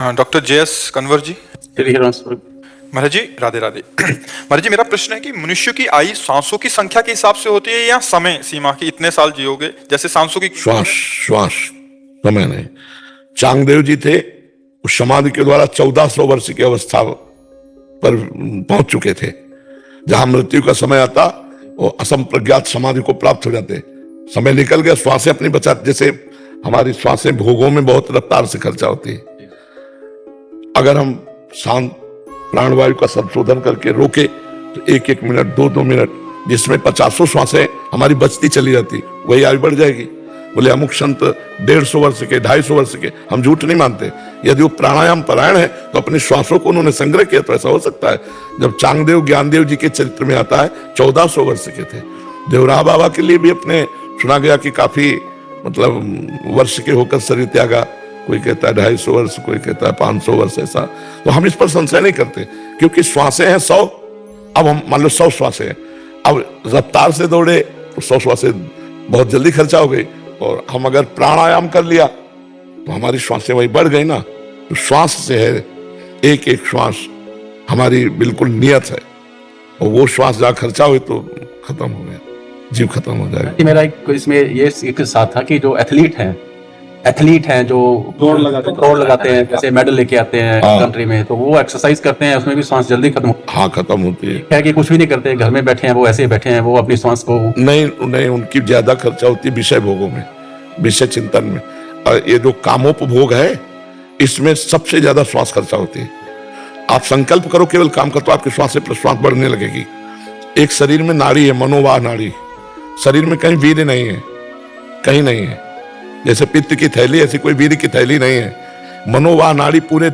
हाँ, doctor JS Kanwar जी। महाराज जी राधे राधे। महाराज जी मेरा प्रश्न है कि मनुष्य की आयु सांसों की संख्या के हिसाब से होती है या समय सीमा की, इतने साल जियोगे, जैसे सांसों की? श्वास समय नहीं। चांगदेव जी थे, उस समाधि के द्वारा 1400 वर्ष की अवस्था पर पहुंच चुके थे। जहां मृत्यु का समय आता वो असंप्रज्ञात समाधि को प्राप्त हो जाते। समय निकल गया, श्वासें अपनी बचा, जैसे हमारी श्वासें भोगों में बहुत रफ्तार से खर्चा होती है। अगर हम शांत प्राणवायु का संशोधन करके रोके तो 1-1 मिनट 2-2 मिनट, जिसमें 50 श्वासें हमारी बचती चली जाती, वही आयु बढ़ जाएगी। बोले अमुक संत 150 वर्ष के, 250 वर्ष के, हम झूठ नहीं मानते। यदि वो प्राणायाम परायण है तो अपने श्वासों को उन्होंने संग्रह किया, तो ऐसा हो सकता है। जब चांगदेव ज्ञानदेव जी के चरित्र में आता है 1400 वर्ष के थे। देवराह बाबा के लिए भी अपने सुना गया कि काफी वर्ष के होकर शरीर त्यागा। कोई कहता है 250 वर्ष, कोई कहता है 500 वर्ष, ऐसा। तो हम इस पर संशय नहीं करते, क्योंकि श्वासें हैं 100। अब हम मान लो 100 श्वासें हैं, अब रफ्तार से दौड़े तो 100 श्वासें बहुत जल्दी खर्चा हो गई। और हम अगर प्राणायाम कर लिया तो हमारी श्वासें वही बढ़ गई ना। तो श्वास से है, एक एक श्वास हमारी बिल्कुल नियत है, और वो श्वास जहाँ खर्चा हुई तो खत्म हो गया, जीव खत्म हो जाएगा। मेरा इसमें ये एक साथ था कि जो एथलीट हैं जो दौड़ लगाते हैं, जैसे मेडल लेके आते हैं कंट्री में, तो वो एक्सरसाइज करते हैं, उसमें भी सांस जल्दी खत्म होती है। क्या कि कुछ भी नहीं करते, घर में बैठे हैं, वो ऐसे बैठे हैं, वो अपनी सांस को नहीं, उनकी ज्यादा खर्चा होती है विषय भोगों में, विषय चिंतन में। और ये जो कामोपभोग है, इसमें सबसे ज्यादा श्वास खर्चा होती है। आप संकल्प करो केवल काम का, तो आपके श्वास से प्रश्वास बढ़ने लगेगी। एक शरीर में नाड़ी है, मनोवाह नाड़ी। शरीर में कहीं वीर्य नहीं है, कहीं नहीं है। जैसे पित्त की थैली, ऐसी कोई वीर्य की थैली नहीं है। मनोवाह नाड़ी पूरे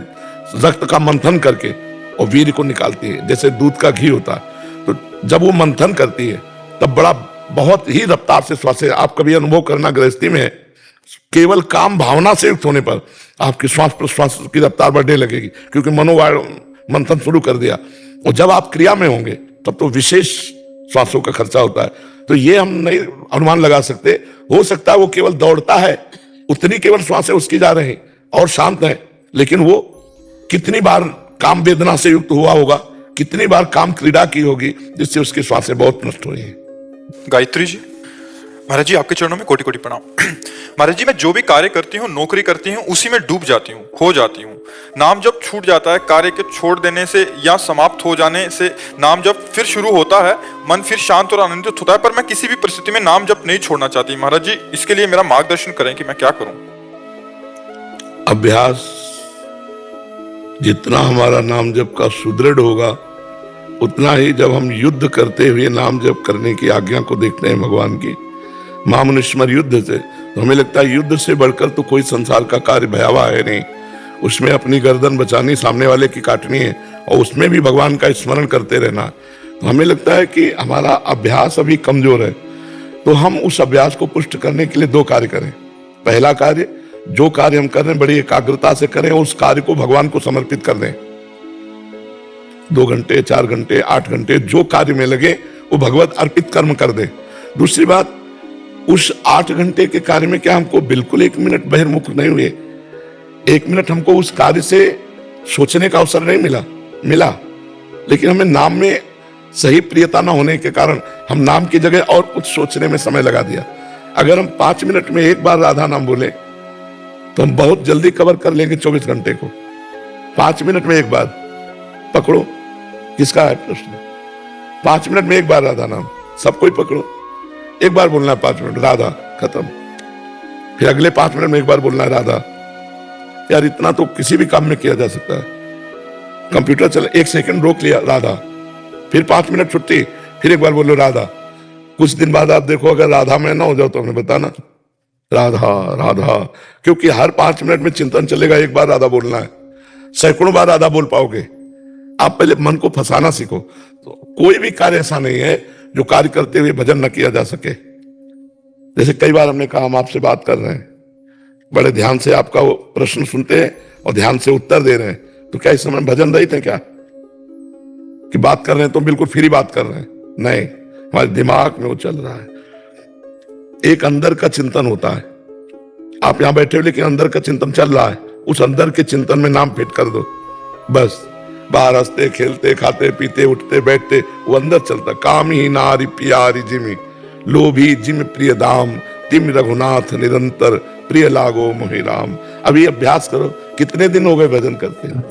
रक्त का मंथन करके और वीर्य को निकालती है, जैसे दूध का घी होता है। तो जब वो मंथन करती है तब बहुत ही रफ्तार से श्वासें, आप कभी अनुभव करना गृहस्थी में, केवल काम भावना से युक्त होने पर आपकी श्वास प्रश्वास की रफ्तार बढ़ने लगेगी, क्योंकि मनोवाह मंथन शुरू कर दिया। और जब आप क्रिया में होंगे तब तो विशेष श्वासों का खर्चा होता है। तो ये हम नहीं अनुमान लगा सकते। हो सकता है वो केवल दौड़ता है, उतनी केवल श्वासें उसकी जा रही और शांत है, लेकिन वो कितनी बार काम वेदना से युक्त हुआ होगा, कितनी बार काम क्रीड़ा की होगी, जिससे उसकी श्वासें बहुत नष्ट हुई हैं। गायत्री जी, महाराज जी आपके चरणों में कोटि कोटि प्रणाम। महाराज जी मैं जो भी कार्य करती हूँ, नौकरी करती हूँ, उसी में डूब जाती हूँ, खो जाती हूँ। नाम जब छूट जाता है, कार्य के छोड़ देने से या समाप्त हो जाने से नाम जब फिर शुरू होता है, मन फिर शांत और आनंदित होता है। पर मैं किसी भी परिस्थिति में नाम जप नहीं छोड़ना चाहती। महाराज जी इसके लिए मेरा मार्गदर्शन करें कि मैं क्या करूं? अभ्यास जितना हमारा नाम जप का सुदृढ़ होगा, उतना ही जब हम युद्ध करते हुए नाम जप करने की आज्ञा को देखते हैं भगवान की, महामनुष्मर युद्ध से, तो हमें लगता है युद्ध से बढ़कर तो कोई संसार का कार्य भयावह है नहीं। उसमें अपनी गर्दन बचानी, सामने वाले की काटनी है, और उसमें भी भगवान का स्मरण करते रहना। तो हमें लगता है कि हमारा अभ्यास अभी कमजोर है, तो हम उस अभ्यास को पुष्ट करने के लिए 2 कार्य करें। पहला कार्य, जो कार्य हम कर रहे हैं बड़ी एकाग्रता से करें, उस कार्य को भगवान को समर्पित कर दें। 2 घंटे, 4 घंटे, 8 घंटे, जो कार्य में लगे वो भगवत अर्पित कर्म कर दें। दूसरी बात, उस 8 घंटे के कार्य में क्या हमको बिल्कुल 1 मिनट बहिर्मुख नहीं हुए, 1 मिनट हमको उस कार्य से सोचने का अवसर नहीं मिला, लेकिन हमें नाम में सही प्रियता न होने के कारण हम नाम की जगह और कुछ सोचने में समय लगा दिया। अगर हम 5 मिनट में एक बार राधा नाम बोले तो हम बहुत जल्दी कवर कर लेंगे 24 घंटे को। 5 मिनट में एक बार पकड़ो, किसका है प्रश्न? 5 मिनट में एक बार राधा नाम, सबको ही पकड़ो, एक बार बोलना है 5 मिनट राधा, खत्म। फिर अगले 5 मिनट में एक बार बोलना है राधा। यार इतना तो किसी भी काम में किया जा सकता है। कंप्यूटर चला, 1 सेकंड रोक लिया, राधा, फिर 5 मिनट छुट्टी, फिर एक बार बोलो राधा। कुछ दिन बाद आप देखो, अगर राधा में ना हो जाओ तो हमें बताना, राधा राधा, क्योंकि हर 5 मिनट में चिंतन चलेगा, एक बार राधा बोलना है। सैकड़ों बार राधा बोल पाओगे। आप पहले मन को फंसाना सीखो। तो कोई भी कार्य ऐसा नहीं है जो कार्य करते हुए भजन न किया जा सके। जैसे कई बार हमने कहा, हम आपसे बात कर रहे हैं, बड़े ध्यान से आपका वो प्रश्न सुनते हैं और ध्यान से उत्तर दे रहे हैं, तो क्या इस समय भजन रहित है क्या? कि बात कर रहे हैं तो बिल्कुल फ्री बात कर रहे हैं? नहीं, हमारे दिमाग में वो चल रहा है। एक अंदर का चिंतन होता है, आप यहां बैठे हो लेकिन अंदर का चिंतन चल रहा है, उस अंदर के चिंतन में नाम फिट कर दो, बस। बाहर हंसते खेलते खाते पीते उठते बैठते वो अंदर चलता। काम ही नारी प्यारी जिमी लोभी जिम प्रिय दाम तिम रघुनाथ निरंतर प्रिय लागो मोहि राम। अभी अभ्यास करो। कितने दिन हो गए भजन करते हैं?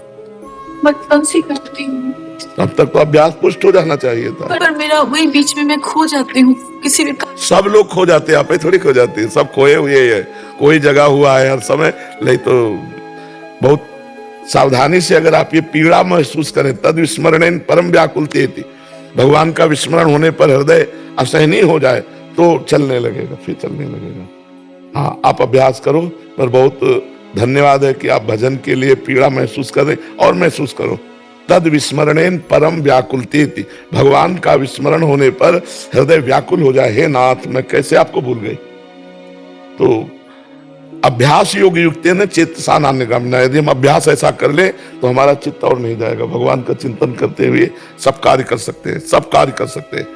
बचपन से करती हूँ, अब तक तो अभ्यास पुष्ट हो जाना चाहिए था। पर मेरा वही बीच में मैं खो जाती हूँ किसी भी सब लोग खो जाते हैं, आप ही थोड़ी खो जाती है, सब खोए हुए ही है। कोई जगह हुआ है हर समय। नहीं तो बहुत सावधानी से अगर आप ये पीड़ा महसूस करें, तद विस्मरण परम व्याकुलते थी, भगवान का विस्मरण होने पर हृदय असहनीय हो जाए तो चलने लगेगा, फिर चलने लगेगा। हाँ, आप अभ्यास करो। पर बहुत धन्यवाद है कि आप भजन के लिए पीड़ा महसूस कर रहे, और महसूस करो। तद विस्मरणेन परम व्याकुलते थी, भगवान का विस्मरण होने पर हृदय व्याकुल हो जाए। हे नाथ, मैं कैसे आपको भूल गई। तो अभ्यास योग युक्त न चित्त सानान्य गमना। यदि हम अभ्यास ऐसा कर ले तो हमारा चित्त और नहीं जाएगा। भगवान का चिंतन करते हुए सब कार्य कर सकते हैं, सब कार्य कर सकते हैं।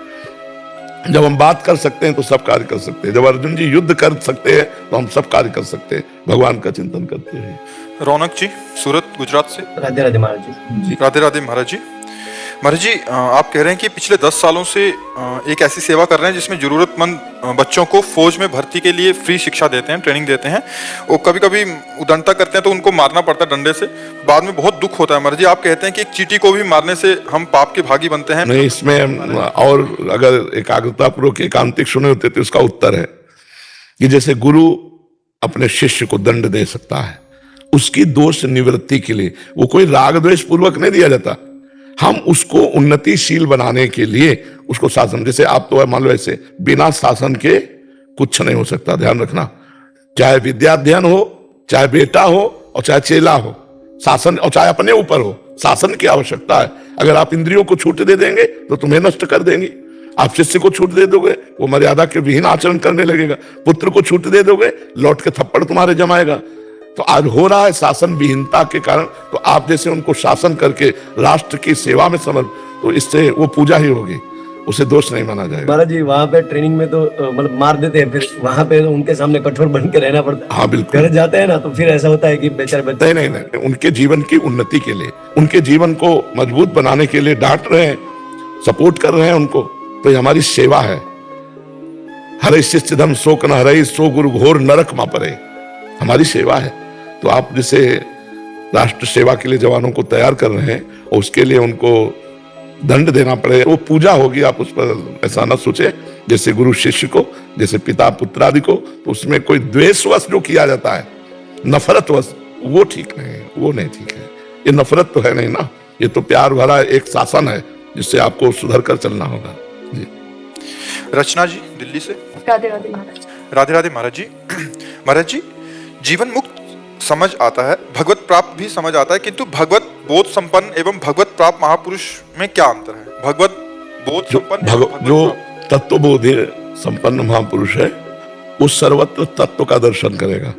जब हम बात कर सकते हैं तो सब कार्य कर सकते हैं। जब अर्जुन जी युद्ध कर सकते हैं तो हम सब कार्य कर सकते हैं भगवान का चिंतन करते हुए। रौनक जी, सूरत, गुजरात से। राधे राधे महाराज जी। राधे राधे महाराज जी। महाराज जी, आप कह रहे हैं कि पिछले 10 सालों से एक ऐसी सेवा कर रहे हैं जिसमें जरूरतमंद बच्चों को फौज में भर्ती के लिए फ्री शिक्षा देते हैं, ट्रेनिंग देते हैं। वो कभी कभी उदंडता करते हैं तो उनको मारना पड़ता है डंडे से, बाद में बहुत दुख होता है। महाराज जी, आप कहते हैं कि एक चींटी को भी मारने से हम पाप के भागी बनते हैं। नहीं, इसमें और अगर एकाग्रता पूर्वक एकांतिक सुने होते तो इसका उत्तर है कि जैसे गुरु अपने शिष्य को दंड दे सकता है उसकी दोष निवृत्ति के लिए, वो कोई राग द्वेष पूर्वक नहीं दिया जाता। हम उसको उन्नतिशील बनाने के लिए उसको शासन, जैसे आप तो मान लो ऐसे, बिना शासन के कुछ नहीं हो सकता। ध्यान रखना, चाहे विद्याध्ययन हो, चाहे बेटा हो और चाहे चेला हो, शासन, और चाहे अपने ऊपर हो, शासन की आवश्यकता है। अगर आप इंद्रियों को छूट दे देंगे तो तुम्हें नष्ट कर देंगी। आप शिष्य को छूट दे दोगे, वो मर्यादा के विहीन आचरण करने लगेगा। पुत्र को छूट दे दोगे, लौट के थप्पड़ तुम्हारे जमाएगा। तो आज हो रहा है शासन विहीनता के कारण। तो आप जैसे उनको शासन करके राष्ट्र की सेवा में समर्पित, तो इससे वो पूजा ही होगी, उसे दोष नहीं माना जाएगा। महाराज जी, वहाँ पे ट्रेनिंग में तो मतलब मार देते हैं, फिर वहाँ पे तो उनके सामने कठोर बन के रहना पड़ता है। हाँ बिल्कुल। घर जाते हैं ना तो फिर ऐसा होता है कि बेचारे बच्चे नहीं, उनके जीवन की उन्नति के लिए, उनके जीवन को मजबूत बनाने के लिए डांट रहे हैं, सपोर्ट कर रहे हैं उनको, तो ये हमारी सेवा है। हरे शिष्यधम शोक न हरे, सो गुरु घोर नरक मा परे, हमारी सेवा है। तो आप जैसे राष्ट्र सेवा के लिए जवानों को तैयार कर रहे हैं और उसके लिए उनको दंड देना पड़े, वो पूजा होगी। आप उस पर ऐसा ना सोचे, जैसे गुरु शिष्य को, जैसे पिता पुत्र आदि को, तो उसमें कोई द्वेषवश जो किया जाता है, नफरतवश, वो ठीक नहीं है, वो नहीं ठीक है। ये नफरत तो है नहीं ना, ये तो प्यार भरा एक शासन है जिससे आपको सुधर कर चलना होगा। जी। रचना जी, दिल्ली से। राधे राधे महाराज। राधे राधे महाराज जी। महाराज जी, जीवन मुक्त समझ आता है, भगवत प्राप्त भी समझ आता है, किंतु भगवत बोध संपन्न एवं भगवत प्राप्त महापुरुष में क्या अंतर है? भगवत बोध संपन्न जो तत्वबोधि संपन्न महापुरुष है वो सर्वत्र तत्व का दर्शन करेगा।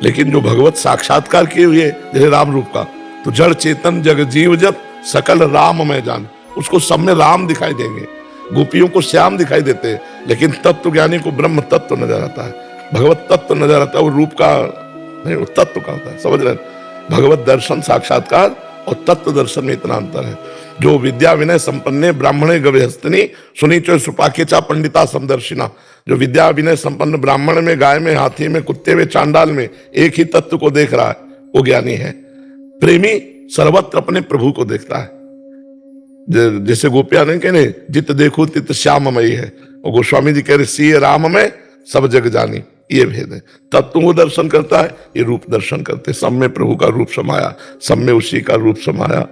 लेकिन जो भगवत साक्षात्कार किए हुए जैसे राम रूप का, तो जड़ चेतन जग जीव जत सकल राम में जान, उसको सब में राम दिखाई देंगे। गोपियों को श्याम दिखाई देते हैं, लेकिन तत्व ज्ञानी को ब्रह्म तत्व नजर आता है, भगवत तत्व नजर आता है। वो रूप का नहीं, वो तत्व का होता है। समझ रहे? भगवत दर्शन साक्षात्कार और तत्व दर्शन में इतना अंतर है। जो विद्या विनय संपन्ने ब्राह्मणे गवेहस्तनी सुनी चो सुपाकेचा पंडिता समदर्शिना, जो विद्या विनय संपन्न ब्राह्मण में, गाय में, हाथी में, कुत्ते में, चांडाल में एक ही तत्व को देख रहा है, वो ज्ञानी है। प्रेमी सर्वत्र अपने प्रभु को देखता है। जैसे गोपिया नहीं कहने, जित देखो तित श्याममयी है, और गोस्वामी जी कह रहे सीए राम में सब जग जानी, ये भेद है। तत्व वो दर्शन करता है, ये रूप दर्शन करते। सब में प्रभु का रूप समाया, सब में उसी का रूप समाया।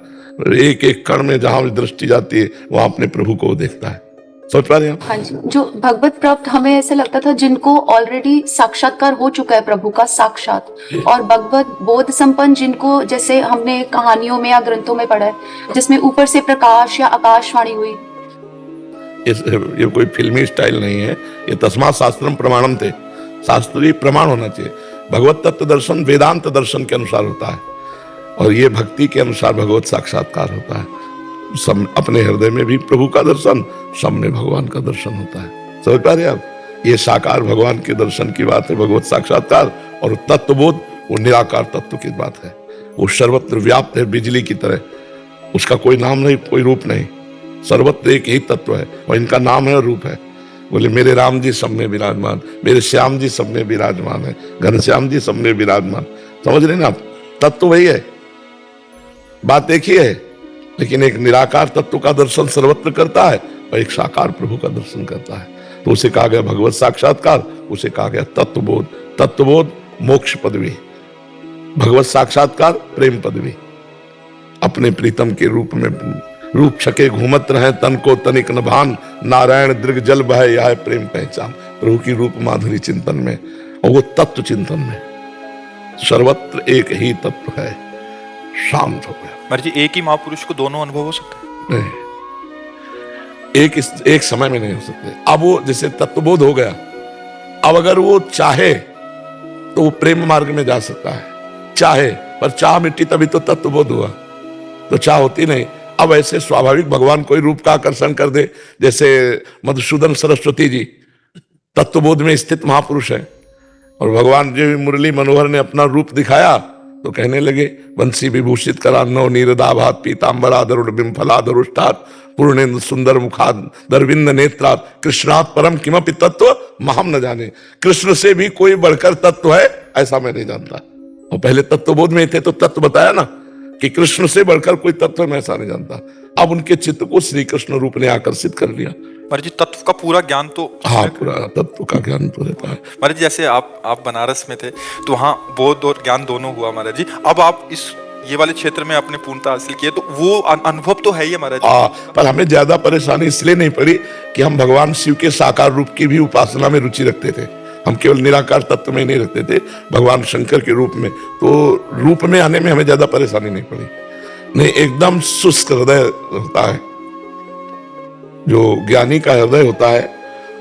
एक एक कण में जहां दृष्टि जाती है वहां अपने प्रभु को देखता है। समझ पा रहे हैं? हाँ जी, जो भगवत प्राप्त हमें ऐसा लगता था जिनको ऑलरेडी साक्षात्कार हो चुका है प्रभु का साक्षात, और भगवत बोध संपन्न जिनको जैसे हमने कहानियों में या ग्रंथों में पढ़ा है, जिसमें ऊपर से प्रकाश या आकाशवाणी हुई। ये कोई फिल्मी स्टाइल नहीं है, ये तस्मात् शास्त्रम प्रमाणम थे, शास्त्रीय प्रमाण होना चाहिए। भगवत तत्व दर्शन वेदांत दर्शन के अनुसार होता है, और ये भक्ति के अनुसार भगवत साक्षात्कार होता है। सब अपने हृदय में भी प्रभु का दर्शन, सब में भगवान का दर्शन होता है। समझ पा रहे आप? ये साकार भगवान के दर्शन की बात है, भगवत साक्षात्कार। और तत्वबोध वो निराकार तत्व की बात है। वो सर्वत्र व्याप्त है बिजली की तरह, उसका कोई नाम नहीं, कोई रूप नहीं, सर्वत्र एक ही तत्व है और इनका नाम है और रूप है। बोले मेरे राम जी सब में विराजमान, मेरे श्याम जी सब में विराजमान है, घनश्याम जी सब में विराजमान। समझ रहे ना आप, तत्व वही है, बात एक ही है, लेकिन एक निराकार तत्व का दर्शन सर्वत्र करता है और एक साकार प्रभु का दर्शन करता है। तो उसे कहा गया भगवत साक्षात्कार, उसे कहा गया तत्वबोध। तत्वबोध मोक्ष पदवी, भगवत साक्षात्कार प्रेम पदवी। अपने प्रीतम के रूप में रूप छके घूमत रहे, तन को तनिक न भान, नारायण दृग जल बहे यह प्रेम पहचान। प्रभु की रूप माधुरी चिंतन में और वो तत्व चिंतन में सर्वत्र एक ही तत्व है, शांत हो गया। महाराज जी एक ही महापुरुष को दोनों अनुभव हो सकते हैं? नहीं, एक समय में नहीं हो सकते। अब वो जैसे तत्वबोध हो गया, अब अगर वो चाहे तो वो प्रेम मार्ग में जा सकता है, चाहे, पर चाह मिट्टी तभी तो तत्वबोध हुआ, तो चाह होती नहीं। अब ऐसे स्वाभाविक भगवान कोई रूप का आकर्षण कर दे, जैसे मधुसूदन सरस्वती जी तत्वबोध में स्थित महापुरुष है, और भगवान जी मुरली मनोहर ने अपना रूप दिखाया तो कहने लगे बंसी विभूषित करान्नो नीरदाभात पीतांबरा दरुड़ बिंफला दरुष्टात पूर्णेन्द्र सुंदर मुखाद दरविंद नेत्रात कृष्णात परम किमपि तत्व महम न जाने। कृष्ण से भी कोई बढ़कर तत्व है ऐसा मैं नहीं जानता। और पहले तत्वबोध में थे तो तत्व बताया ना कि कृष्ण से बढ़कर कोई तत्व मैं ऐसा नहीं जानता। अब उनके चित्त को श्री कृष्ण रूप ने आकर्षित कर लिया। महाराज जी तत्व का पूरा ज्ञान तो, हाँ, पूरा तत्व का ज्ञान तो रहता है। महाराज जी जैसे आप बनारस में थे तो वहाँ बोध और ज्ञान दोनों हुआ महाराज जी, अब आप इस ये वाले क्षेत्र में आपने पूर्णता हासिल किया, तो वो अनुभव तो है ही महाराज जी। पर हमें ज्यादा परेशानी इसलिए नहीं पड़ी कि हम भगवान शिव के साकार रूप की भी उपासना में रुचि रखते थे। हम केवल निराकार तत्व में नहीं रखते थे, भगवान शंकर के रूप में, तो रूप में आने में हमें ज्यादा परेशानी नहीं पड़ी। नहीं, एकदम शुष्क हृदय होता है, जो ज्ञानी का हृदय होता है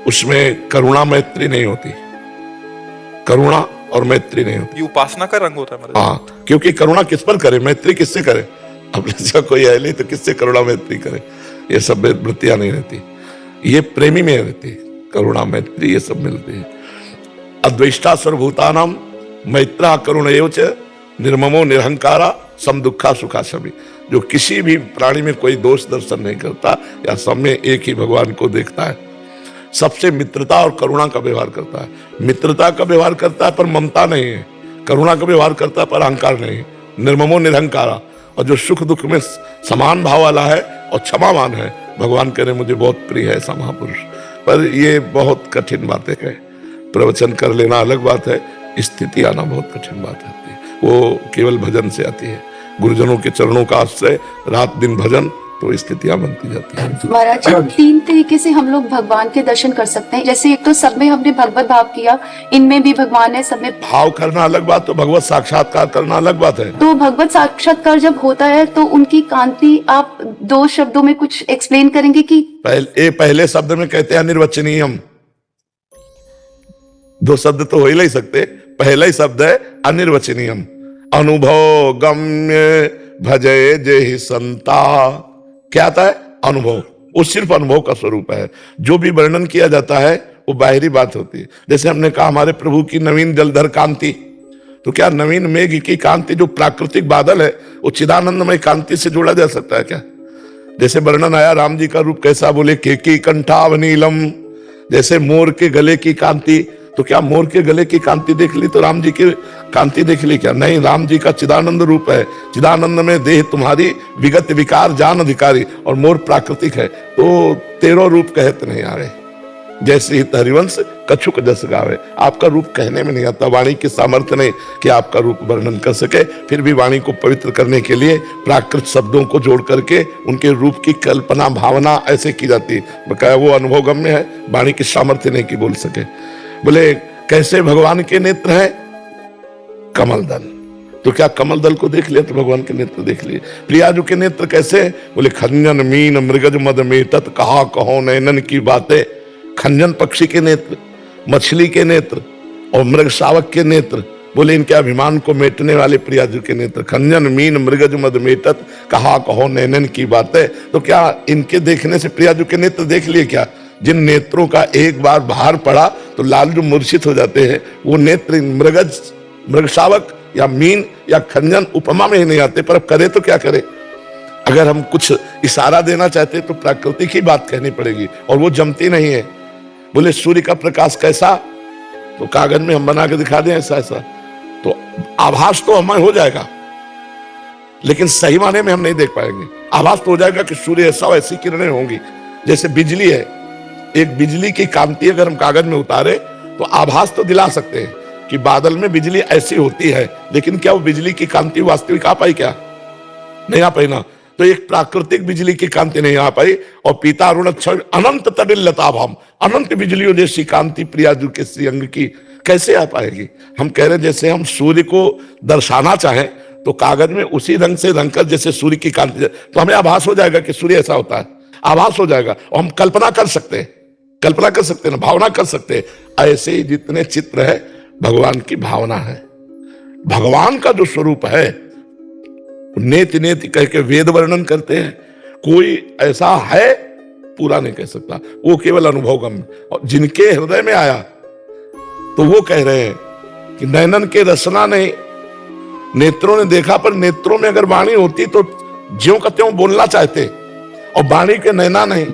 उसमें करुणा मैत्री नहीं होती, करुणा और मैत्री नहीं होती। ये उपासना का रंग होता है महाराज। हाँ, क्योंकि करुणा किस पर करे, मैत्री किससे करे? अब जैसा कोई है नहीं तो किससे करुणा मैत्री करे? ये सब वृत्तियां नहीं रहती, ये प्रेमी में रहती, करुणा मैत्री ये सब मिलती है। अद्वेष्टा सर्वभूतानां मैत्रा करुणैव च निर्ममो निरहंकारा सम दुखा सुखा सभी। जो किसी भी प्राणी में कोई दोष दर्शन नहीं करता या सब में एक ही भगवान को देखता है, सबसे मित्रता और करुणा का व्यवहार करता है। मित्रता का व्यवहार करता है पर ममता नहीं है, करुणा का व्यवहार करता है पर अहंकार नहीं है। निर्ममो निरहंकारा, और जो सुख दुख में समान भाव वाला है और क्षमावान है, भगवान कह रहे मुझे बहुत प्रिय है ऐसा महापुरुष। पर ये बहुत कठिन बातें है, प्रवचन कर लेना अलग बात है, स्थिति आना बहुत कठिन बात है। वो केवल भजन से आती है, गुरुजनों के चरणों का आश्रय, रात दिन भजन, तो स्थितियां बनती जाती है। महाराज जी तीन तरीके से हम लोग भगवान के दर्शन कर सकते हैं। जैसे एक तो सब में हमने भगवत भाव किया, इनमें भी भगवान है, सब में भाव करना अलग बात, तो भगवत साक्षात्कार करना अलग बात है। तो भगवत साक्षात्कार जब होता है तो उनकी कांति आप दो शब्दों में कुछ एक्सप्लेन करेंगे कि? पहले शब्द में कहते हैं अनिर्वचनीयम, दो शब्द तो हो ही नहीं सकते। पहला ही शब्द है अनिर्वचनीयम, अनुभव गम्य भजय जेहि संता। क्या आता है? अनुभव। वो सिर्फ अनुभव का स्वरूप है। जो भी वर्णन किया जाता है वो बाहरी बात होती है। जैसे हमने कहा हमारे प्रभु की नवीन जलधर कांति, तो क्या नवीन मेघ की कांति जो प्राकृतिक बादल है वो चिदानंदमय कांति से जोड़ा जा सकता है क्या? जैसे वर्णन आया राम जी का रूप कैसा, बोले केकी कंठावनीलम, जैसे मोर के गले की कांति, तो क्या मोर के गले की कांति देख ली तो राम जी की कांति देख ली क्या? नहीं, राम जी का चिदानंद रूप है। चिदानंद में देह तुम्हारी विगत विकार जान अधिकारी, और मोर प्राकृतिक है, तो तेरो रूप कहते नहीं आ रहे। जैसे ही हरिवंश कछुक जस गावे, आपका रूप कहने में नहीं आता, वाणी की सामर्थ्य नहीं कि आपका रूप वर्णन कर सके। फिर भी वाणी को पवित्र करने के लिए प्राकृत शब्दों को जोड़ करके उनके रूप की कल्पना भावना ऐसे की जाती है। बकाया वो अनुभव गम्य है, वाणी की सामर्थ्य नहीं कि बोल सके। बोले कैसे भगवान के नेत्र हैं? कमल दल। तो क्या कमल दल को देख लिया तो भगवान के नेत्र देख लिए? प्रियाजू के नेत्र कैसे? बोले खंजन मीन मृगज मद में तत् कहा कहो नैनन की बातें। खंजन पक्षी के नेत्र, मछली के नेत्र और मृग शावक के नेत्र, बोले इनके अभिमान को मेटने वाले प्रियाजू के नेत्र। खंजन मीन मृगज मद में तत् कहा कहो नैनन की बातें। तो क्या इनके देखने से प्रियाजू के नेत्र देख लिए क्या? जिन नेत्रों का एक बार भार पड़ा तो लालजू मूर्छित हो जाते हैं, वो नेत्र मृग शावक या मीन या खंजन उपमा में ही नहीं आते, पर अब करे तो क्या करे। अगर हम कुछ इशारा देना चाहते तो प्राकृतिक ही बात कहनी पड़ेगी, और वो जमती नहीं है। बोले सूर्य का प्रकाश कैसा, तो कागज में हम बना के दिखा दें ऐसा ऐसा, तो आभास तो हमें हो जाएगा, लेकिन सही माने में हम नहीं देख पाएंगे। आभास तो हो जाएगा कि सूर्य ऐसा वैसी किरणें होंगी। जैसे बिजली है, एक बिजली की कांति अगर हम कागज में उतारे तो आभास तो दिला सकते हैं कि बादल में बिजली ऐसी होती है, लेकिन क्या वो बिजली की कांति वास्तविक आ पाई? क्या नहीं आ पाई ना। तो एक प्राकृतिक बिजली की कांति नहीं आ पाई, और पीता अरुण अनंत तडिल लताभाम, अनंत बिजलियों जैसी कांति प्रियाजू के श्री अंग की कैसे आ पाएगी। हम कह रहे जैसे हम सूर्य को दर्शाना चाहें तो कागज में उसी रंग से रंग कर जैसे सूर्य की कांति, तो हमें आभास हो जाएगा कि सूर्य ऐसा होता है, आभास हो जाएगा, और हम कल्पना कर सकते हैं, कल्पना कर सकते हैं ना, भावना कर सकते हैं। ऐसे ही जितने चित्र है भगवान की भावना है। भगवान का जो स्वरूप है नेति नेति कह के वेद वर्णन करते हैं, कोई ऐसा है पूरा नहीं कह सकता, वो केवल अनुभवगम। और जिनके हृदय में आया तो वो कह रहे हैं कि नैनन के रसना नहीं, नेत्रों ने देखा, पर नेत्रों में अगर वाणी होती तो ज्यों का त्यों बोलना चाहते, और वाणी के नैना नहीं।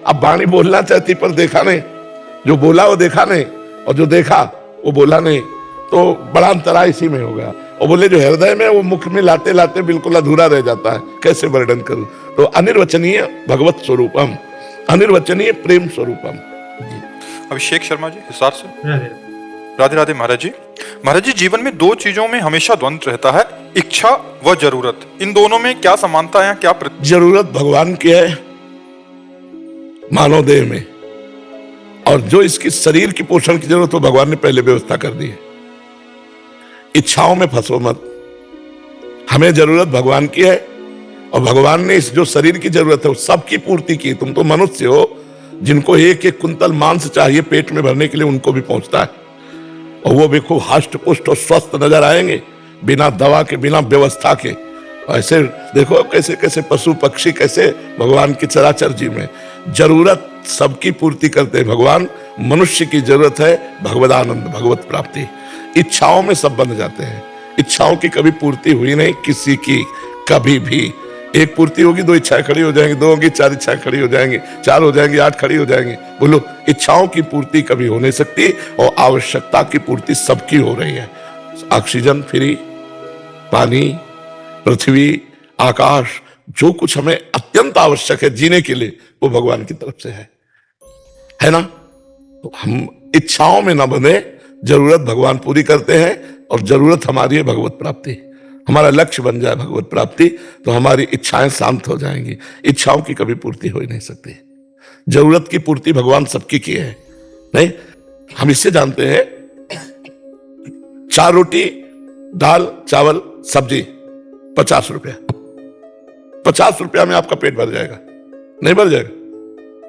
अब वाणी बोलना चाहती पर देखा नहीं, जो बोला वो देखा नहीं, और जो देखा वो बोला नहीं, तो बड़ा अंतराय इसी में हो गया। और बोले जो हृदय में वो मुख में लाते लाते बिल्कुल अधूरा रह जाता है, कैसे वर्णन करूं। तो अनिर्वचनीय भगवत स्वरूपम, अनिर्वचनीय प्रेम स्वरूपम। अभिषेक शर्मा जी हिसार से। राधे राधे महाराज जी। महाराज जी, जीवन में दो चीजों में हमेशा द्वंद्व रहता है, इच्छा व जरूरत। इन दोनों में क्या समानता है, क्या जरूरत भगवान की है मानव देह में, और जो इसकी शरीर की पोषण की जरूरत हो भगवान ने पहले व्यवस्था कर दी है। इच्छाओं में फंसो मत। हमें जरूरत भगवान की है, और भगवान ने इस जो शरीर की जरूरत है वो सबकी पूर्ति की। तुम तो मनुष्य हो, जिनको एक एक कुंतल मांस चाहिए पेट में भरने के लिए, उनको भी पहुंचता है, और वो भी खूब हष्ट पुष्ट और स्वस्थ नजर आएंगे, बिना दवा के, बिना व्यवस्था के। ऐसे देखो कैसे कैसे पशु पक्षी कैसे भगवान की चराचर जीव में जरूरत सबकी पूर्ति करते हैं भगवान। मनुष्य की जरूरत है भगवदानंद, भगवत प्राप्ति। इच्छाओं में सब बंध जाते हैं, इच्छाओं की कभी पूर्ति हुई नहीं किसी की, कभी भी। एक पूर्ति होगी दो इच्छाएं खड़ी हो जाएंगी, दो होगी चार इच्छाएं खड़ी हो जाएंगी, चार हो जाएंगी आठ खड़ी हो जाएंगी। बोलो, इच्छाओं की पूर्ति कभी हो नहीं सकती, और आवश्यकता की पूर्ति सबकी हो रही है। ऑक्सीजन फ्री, पानी, पृथ्वी, आकाश, जो कुछ हमें अत्यंत आवश्यक है जीने के लिए, वो भगवान की तरफ से है ना। तो हम इच्छाओं में ना बने, जरूरत भगवान पूरी करते हैं, और जरूरत हमारी है भगवत प्राप्ति। हमारा लक्ष्य बन जाए भगवत प्राप्ति, तो हमारी इच्छाएं शांत हो जाएंगी। इच्छाओं की कभी पूर्ति हो ही नहीं सकती। जरूरत की पूर्ति भगवान सबकी की है। नहीं, हम इससे जानते हैं 4 रोटी, दाल, चावल, सब्जी 50 रुपया। 50 रुपया में आपका पेट भर जाएगा? नहीं भर जाएगा।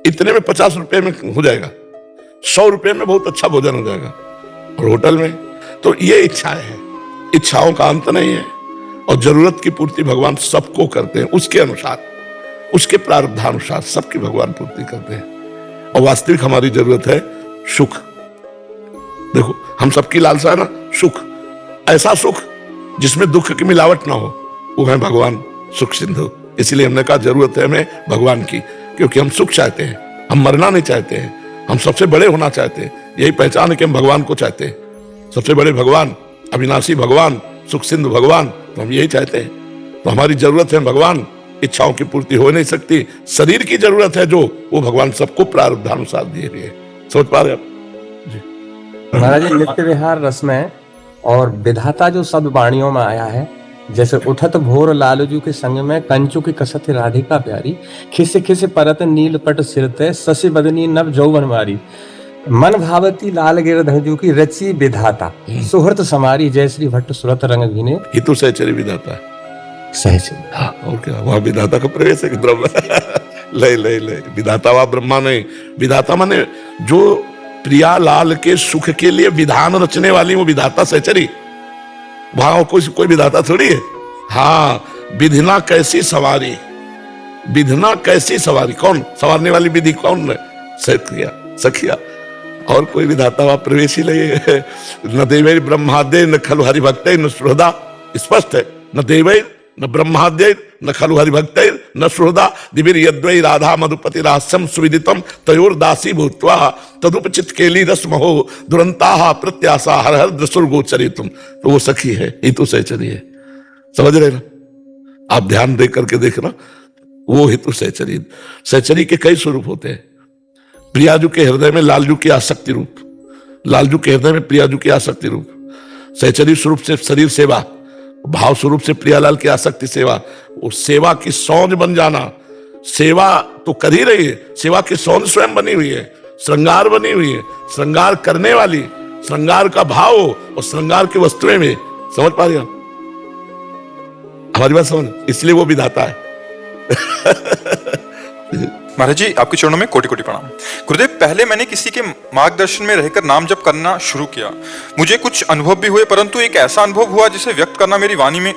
इतने में 50 रुपये में हो जाएगा। 100 रुपये में बहुत अच्छा भोजन हो जाएगा, और होटल में। तो ये इच्छाएं हैं, इच्छाओं का अंत नहीं है, और जरूरत की पूर्ति भगवान सबको करते हैं, उसके अनुसार, उसके प्रारब्धानुसार सबकी भगवान पूर्ति करते हैं। और वास्तविक हमारी जरूरत है सुख। देखो, हम सबकी लालसा है ना सुख, ऐसा सुख जिसमें दुख की मिलावट ना हो, वो है भगवान सुख सिंधु। इसलिए हमने कहा जरूरत है हमें भगवान की, क्योंकि हम सुख चाहते हैं, हम मरना नहीं चाहते हैं, हम सबसे बड़े होना चाहते हैं। यही पहचान है कि हम भगवान को चाहते हैं, सबसे बड़े भगवान, अविनाशी भगवान, सुख सिंधु भगवान, तो हम यही चाहते हैं। तो हमारी जरूरत है भगवान, इच्छाओं की पूर्ति हो नहीं सकती। शरीर की जरूरत है जो, वो भगवान सबको प्रारब्धानुसार दिए हुए है। समझ पा रहे आप जी? महाराज जी, नित्य विहार रस में और विधाता जो शब्द वाणियों में आया है, जैसे उठत भोर लालजू के संग में कंचु की कसत राधिका प्यारी, खिस खिस परत नील पट सिरते शशि बदनी नव जौवन मारी, मन भावती लाल गिरधजू की रची विधाता, सुहृत समारी जयश्री भट्ट सुरत रंग भीने। ये तो सहचरी विधाता है। सहचरी, हाँ, और क्या, वहां विधाता का प्रवेश है कि ब्रह्म ले विधाता वहां ब्रह्मा नहीं। विधाता माने जो प्रिया लाल के सुख के लिए विधान रचने वाली, वो विधाता सहचरी। वहां कोई विधाता थोड़ी है। हाँ, विधिना कैसी सवारी, विधना कैसी सवारी, कौन संवारने वाली विधि कौन है? सखिया, सखिया। और कोई विधाता वहां प्रवेश ही नहीं है। न देवै ब्रह्मादय न खलु हरिभक्त न सुहृदा, स्पष्ट है, न देवै न ब्रह्मादय न खलु हरिभक्त न सुहृदा दिविर यद्वै राधा मधुपति रहस्यम सुविदितम तयोर दासी भूत्वा तदुपचित केली रसमहो दुरंताहा प्रत्याशा हर हर दृशुर गोचरितुम। तो वो सखी है, हितु सहचरी है, समझ रहे ना? आप ध्यान दे करके देखना, वो हितु सहचरी। सहचरी के कई स्वरूप होते हैं। प्रियाजू के हृदय में लालजू की आसक्ति रूप, लालजू के हृदय में प्रियाजू की आसक्ति रूप, सहचरी स्वरूप से शरीर सेवा, भाव स्वरूप से प्रियालाल की आसक्ति सेवा, वो सेवा की सौंध बन जाना। सेवा तो कर ही रही है, सेवा की सौंध स्वयं बनी हुई है, श्रृंगार बनी हुई है, श्रृंगार करने वाली, श्रृंगार का भाव और श्रृंगार की वस्तुएं में। समझ पा रहे हो हमारी बात? समझ, इसलिए वो विधाता है। महाराज जी आपके चरणों में कोटि कोटि प्रणाम। गुरुदेव, पहले मैंने किसी के मार्गदर्शन में रहकर नाम जप करना शुरू किया। मुझे कुछ अनुभव भी हुए, परंतु एक ऐसा अनुभव हुआ जिसे व्यक्त करना मेरी वाणी में